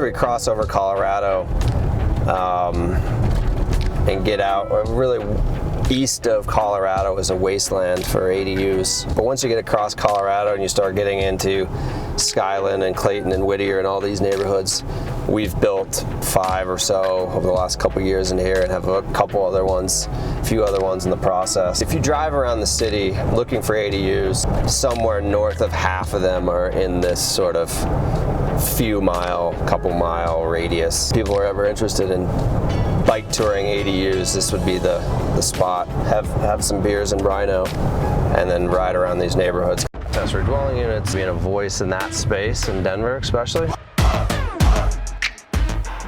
after we cross over Colorado and get out, really east of Colorado is a wasteland for ADUs. But once you get across Colorado and you start getting into Skyland and Clayton and Whittier and all these neighborhoods, we've built 5 or so over the last couple years in here and have a couple other ones, a few other ones in the process. If you drive around the city looking for ADUs, somewhere north of half of them are in this sort of couple mile radius. If people are ever interested in bike touring ADUs, this would be the spot. Have some beers in Rhino and then ride around these neighborhoods. Accessory dwelling units, being a voice in that space in Denver especially.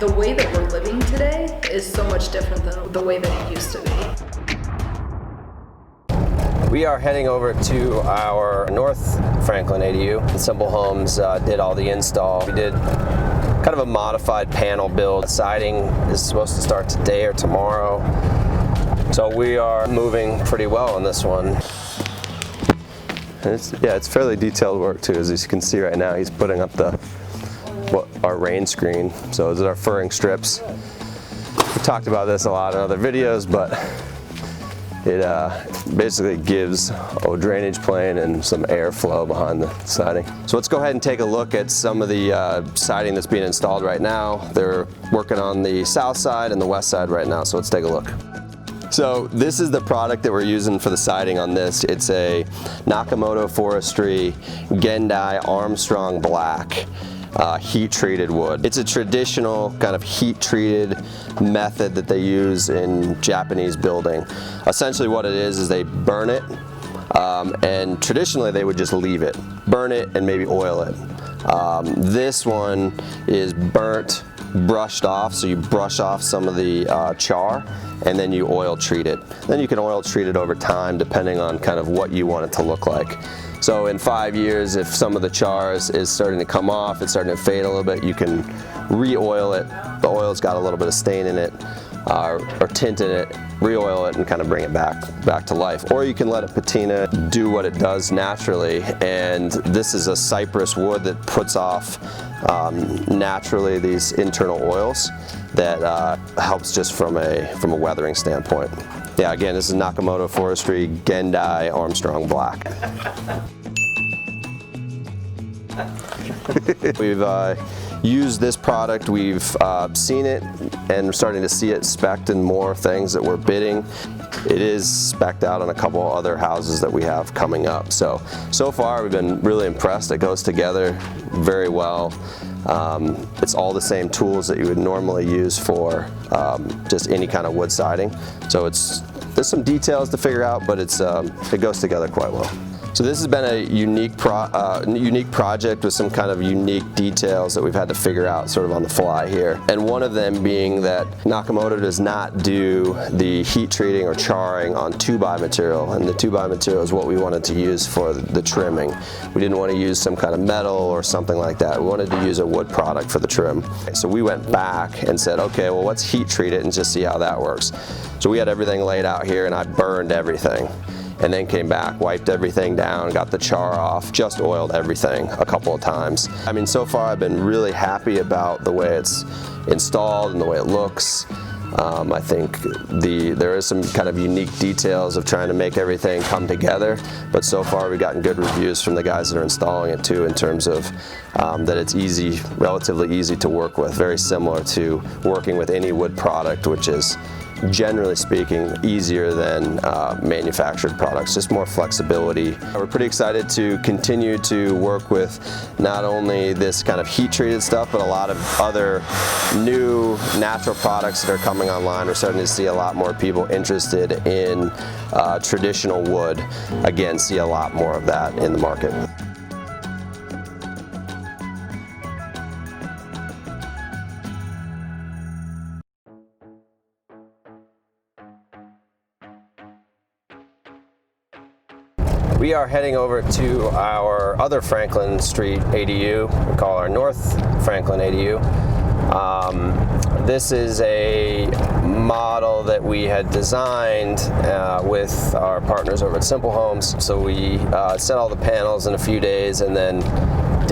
The way that we're living today is so much different than the way that it used to be. We are heading over to our North Franklin ADU. Simple Homes did all the install. We did kind of a modified panel build. Siding is supposed to start today or tomorrow. So we are moving pretty well on this one. And it's fairly detailed work too, as you can see right now. He's putting up our rain screen. So those are our furring strips. We talked about this a lot in other videos, but it basically gives a drainage plane and some airflow behind the siding. So let's go ahead and take a look at some of the siding that's being installed right now. They're working on the south side and the west side right now, so let's take a look. So this is the product that we're using for the siding on this. It's a Nakamoto Forestry Gendai Armstrong Black heat-treated wood. It's a traditional kind of heat-treated method that they use in Japanese building. Essentially what it is they burn it, and traditionally they would just leave it. Burn it and maybe oil it. This one is burnt, brushed off, so you brush off some of the char and then you oil treat it. Then you can oil treat it over time depending on kind of what you want it to look like. So in 5 years, if some of the char is starting to come off, it's starting to fade a little bit, you can re-oil it. The oil's got a little bit of stain in it, or tint in it, re-oil it and kind of bring it back to life. Or you can let it patina, do what it does naturally. And this is a cypress wood that puts off naturally these internal oils that helps just from a weathering standpoint. Yeah, again, this is Nakamoto Forestry Gendai Armstrong Black. We've used this product, we've seen it and we're starting to see it spec'd in more things that we're bidding. It is spec'd out on a couple other houses that we have coming up. So far we've been really impressed. It goes together very well. It's all the same tools that you would normally use for just any kind of wood siding. So there's some details to figure out, but it goes together quite well. So this has been a unique project with some kind of unique details that we've had to figure out sort of on the fly here. And one of them being that Nakamoto does not do the heat treating or charring on 2x material, and the 2x material is what we wanted to use for the trimming. We didn't want to use some kind of metal or something like that. We wanted to use a wood product for the trim. So we went back and said, okay, well let's heat treat it and just see how that works. So we had everything laid out here and I burned everything. And then came back, wiped everything down, got the char off, just oiled everything a couple of times. I mean, so far I've been really happy about the way it's installed and the way it looks. I think there is some kind of unique details of trying to make everything come together, but so far we've gotten good reviews from the guys that are installing it too, in terms of that it's easy, relatively easy to work with, very similar to working with any wood product, which is generally speaking easier than manufactured products, just more flexibility. We're pretty excited to continue to work with not only this kind of heat treated stuff, but a lot of other new natural products that are coming online. We're starting to see a lot more people interested in traditional wood. Again, see a lot more of that in the market. We are heading over to our other Franklin Street ADU. We call our North Franklin ADU. This is a model that we had designed with our partners over at Simple Homes. So we set all the panels in a few days and then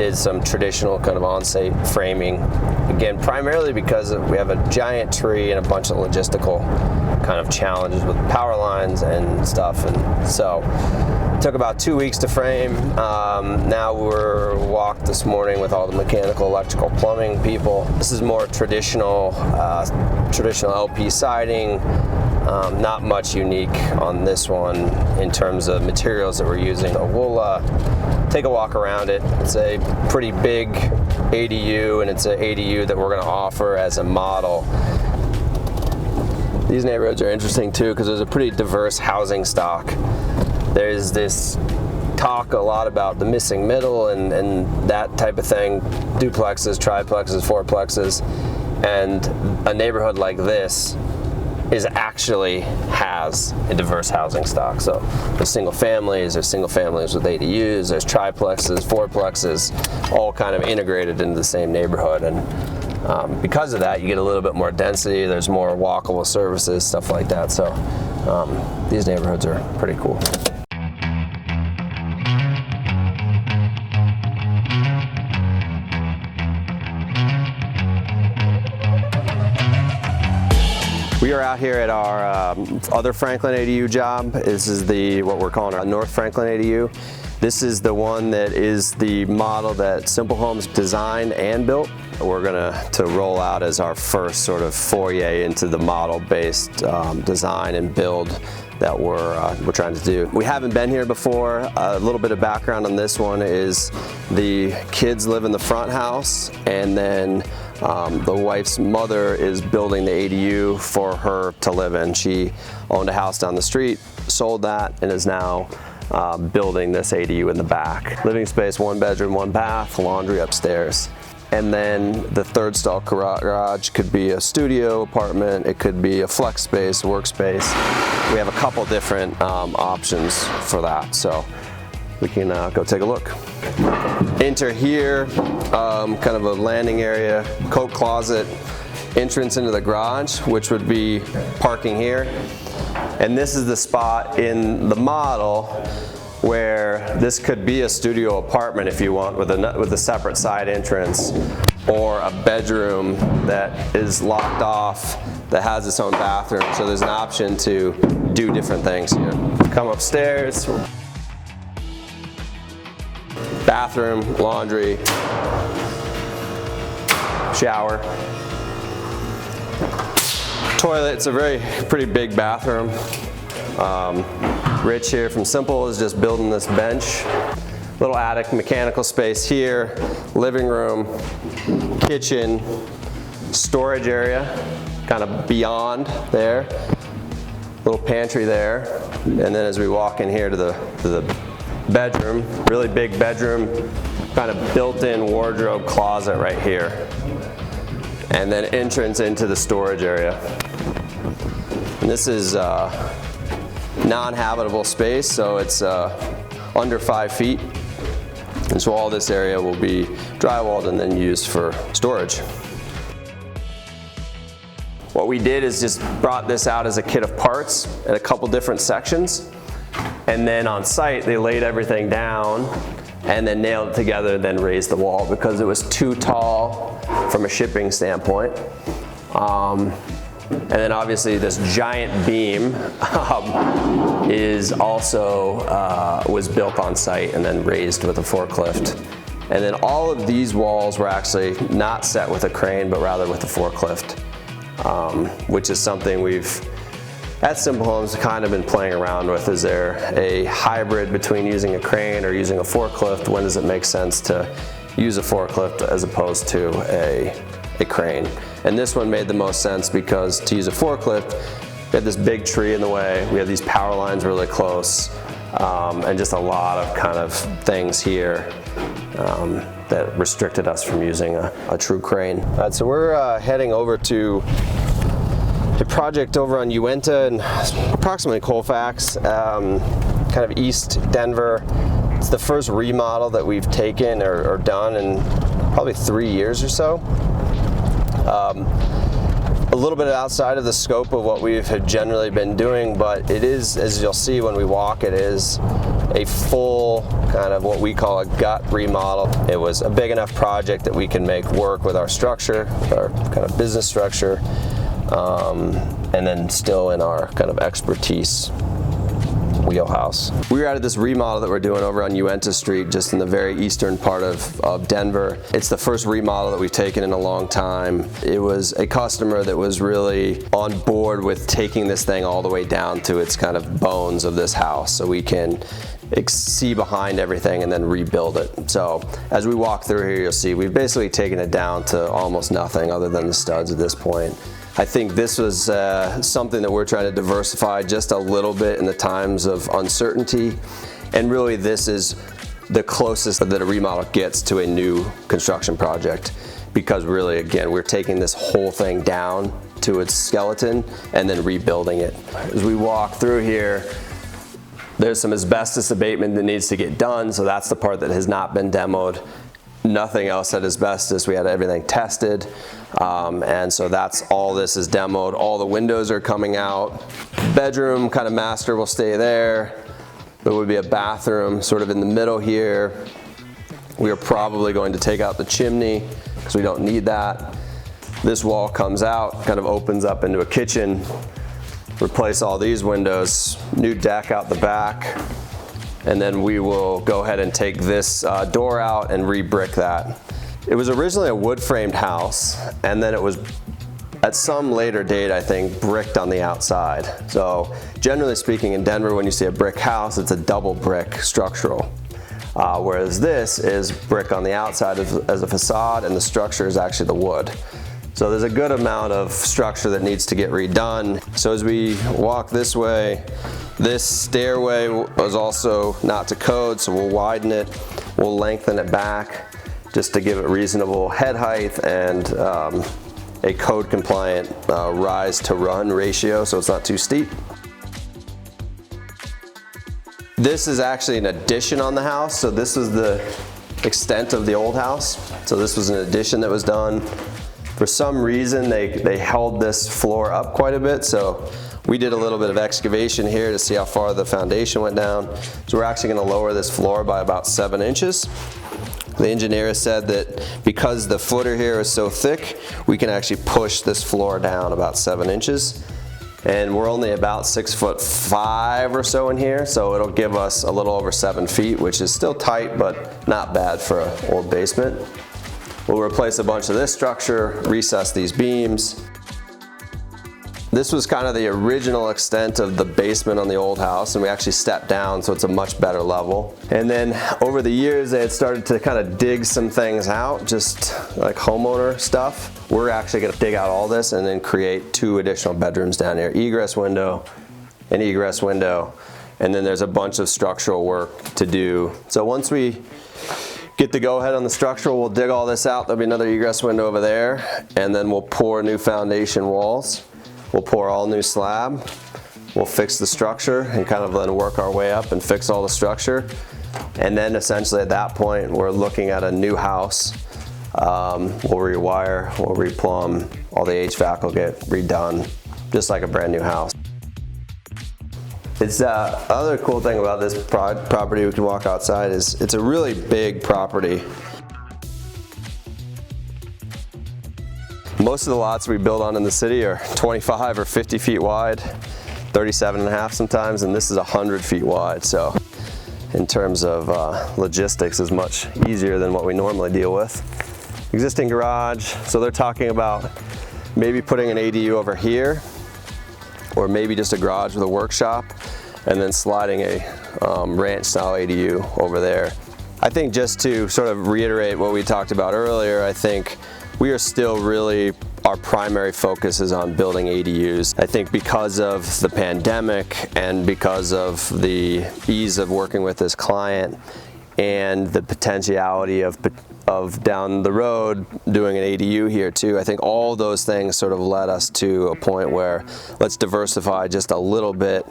did some traditional kind of on-site framing. Again, primarily because we have a giant tree and a bunch of logistical kind of challenges with power lines and stuff, and so it took about 2 weeks to frame. Now we're walked this morning with all the mechanical, electrical, plumbing people. This is more traditional LP siding. Not much unique on this one in terms of materials that we're using. We'll take a walk around it. It's a pretty big ADU, and it's an ADU that we're going to offer as a model. These neighborhoods are interesting too because there's a pretty diverse housing stock. There's this talk a lot about the missing middle and that type of thing, duplexes, triplexes, fourplexes, and a neighborhood like this actually has a diverse housing stock. So there's single families with ADUs, there's triplexes, fourplexes, all kind of integrated into the same neighborhood. And because of that, you get a little bit more density, there's more walkable services, stuff like that. So these neighborhoods are pretty cool. We are out here at our other Franklin ADU job. This is what we're calling our North Franklin ADU. This is the one that is the model that Simple Homes designed and built. We're to roll out as our first sort of foray into the model-based design and build that we're trying to do. We haven't been here before. A little bit of background on this one is the kids live in the front house, and then the wife's mother is building the ADU for her to live in. She owned a house down the street, sold that, and is now building this ADU in the back. Living space, 1 bedroom, 1 bath, laundry upstairs. And then the third stall garage could be a studio apartment, it could be a flex space, workspace. We have a couple different options for that, so we can go take a look. Enter here, kind of a landing area, coat closet, entrance into the garage, which would be parking here. And this is the spot in the model where this could be a studio apartment if you want, with a separate side entrance, or a bedroom that is locked off that has its own bathroom. So there's an option to do different things here. Come upstairs, bathroom, laundry, shower, toilet. It's a pretty big bathroom. Rich here from Simple is just building this bench. Little attic, mechanical space here, living room, kitchen, storage area, kind of beyond there. Little pantry there. And then as we walk in here to the bedroom, really big bedroom, kind of built-in wardrobe closet right here. And then entrance into the storage area. And this is non-habitable space, so it's under 5 feet. And so all this area will be drywalled and then used for storage. What we did is just brought this out as a kit of parts in a couple different sections. And then on site, they laid everything down and then nailed it together and then raised the wall because it was too tall from a shipping standpoint. And then obviously this giant beam is also was built on site and then raised with a forklift. And then all of these walls were actually not set with a crane, but rather with a forklift, which is something we've at Simple Homes kind of been playing around with. Is there a hybrid between using a crane or using a forklift? When does it make sense to use a forklift as opposed to a crane? And this one made the most sense because to use a forklift, we had this big tree in the way, we had these power lines really close, and just a lot of kind of things here that restricted us from using a true crane. All right, so we're heading over to a project over on Uinta and approximately Colfax, kind of East Denver. It's the first remodel that we've taken or done in probably 3 years or so. A little bit outside of the scope of what we have generally been doing, but it is, as you'll see when we walk, it is a full kind of what we call a gut remodel. It was a big enough project that we can make work with our structure, our kind of business structure, and then still in our kind of expertise wheelhouse. We were at this remodel that we're doing over on Uinta Street, just in the very eastern part of Denver. It's the first remodel that we've taken in a long time. It was a customer that was really on board with taking this thing all the way down to its kind of bones of this house, so we can see behind everything and then rebuild it. So as we walk through here, you'll see we've basically taken it down to almost nothing other than the studs at this point. I think this was something that we're trying to diversify just a little bit in the times of uncertainty, and really this is the closest that a remodel gets to a new construction project, because really, again, we're taking this whole thing down to its skeleton and then rebuilding it. As we walk through here, there's some asbestos abatement that needs to get done, so that's the part that has not been demoed. Nothing else at asbestos. We had everything tested, and so that's all this is demoed. All the windows are coming out. Bedroom kind of master will stay there. There would be a bathroom sort of in the middle here. We are probably going to take out the chimney because we don't need that. This wall comes out, kind of opens up into a kitchen. Replace all these windows, new deck out the back, and then we will go ahead and take this door out and re-brick that. It was originally a wood framed house, and then it was at some later date, I think, bricked on the outside. So generally speaking, in Denver, when you see a brick house, it's a double brick structural. Whereas this is brick on the outside as a facade, and the structure is actually the wood. So there's a good amount of structure that needs to get redone. So as we walk this way, this stairway was also not to code, so we'll widen it, we'll lengthen it back just to give it reasonable head height and a code compliant rise to run ratio, so it's not too steep. This is actually an addition on the house, so this is the extent of the old house. So this was an addition that was done. For some reason, they held this floor up quite a bit, so we did a little bit of excavation here to see how far the foundation went down. So we're actually going to lower this floor by about 7 inches. The engineer has said that because the footer here is so thick, we can actually push this floor down about 7 inches. And we're only about 6'5" or so in here, so it'll give us a little over 7 feet, which is still tight, but not bad for an old basement. We'll replace a bunch of this structure, recess these beams. This was kind of the original extent of the basement on the old house, and we actually stepped down, so it's a much better level. And then over the years, they had started to kind of dig some things out, just like homeowner stuff. We're actually gonna dig out all this and then create 2 additional bedrooms down here. Egress window, an egress window, and then there's a bunch of structural work to do. So once we get the go-ahead on the structural, we'll dig all this out. There'll be another egress window over there, and then we'll pour new foundation walls. We'll pour all new slab. We'll fix the structure and kind of then work our way up and fix all the structure. And then essentially at that point, we're looking at a new house. We'll rewire, we'll replumb, all the HVAC will get redone, just like a brand new house. It's other cool thing about this property, we can walk outside, is it's a really big property. Most of the lots we build on in the city are 25 or 50 feet wide, 37.5 sometimes, and this is 100 feet wide. So in terms of logistics, is much easier than what we normally deal with. Existing garage, so they're talking about maybe putting an ADU over here, or maybe just a garage with a workshop, and then sliding a ranch style ADU over there. I think just to sort of reiterate what we talked about earlier, I think we are still really, our primary focus is on building ADUs. I think because of the pandemic and because of the ease of working with this client and the potentiality of down the road doing an ADU here too, I think all those things sort of led us to a point where let's diversify just a little bit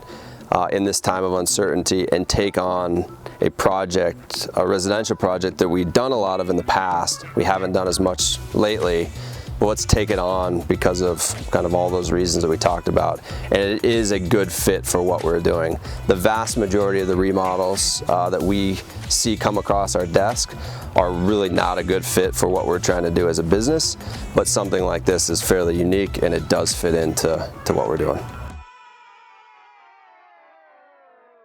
in this time of uncertainty and take on a project, a residential project that we've done a lot of in the past. We haven't done as much lately, but let's take it on because of kind of all those reasons that we talked about. And it is a good fit for what we're doing. The vast majority of the remodels that we see come across our desk are really not a good fit for what we're trying to do as a business, but something like this is fairly unique and it does fit into what we're doing.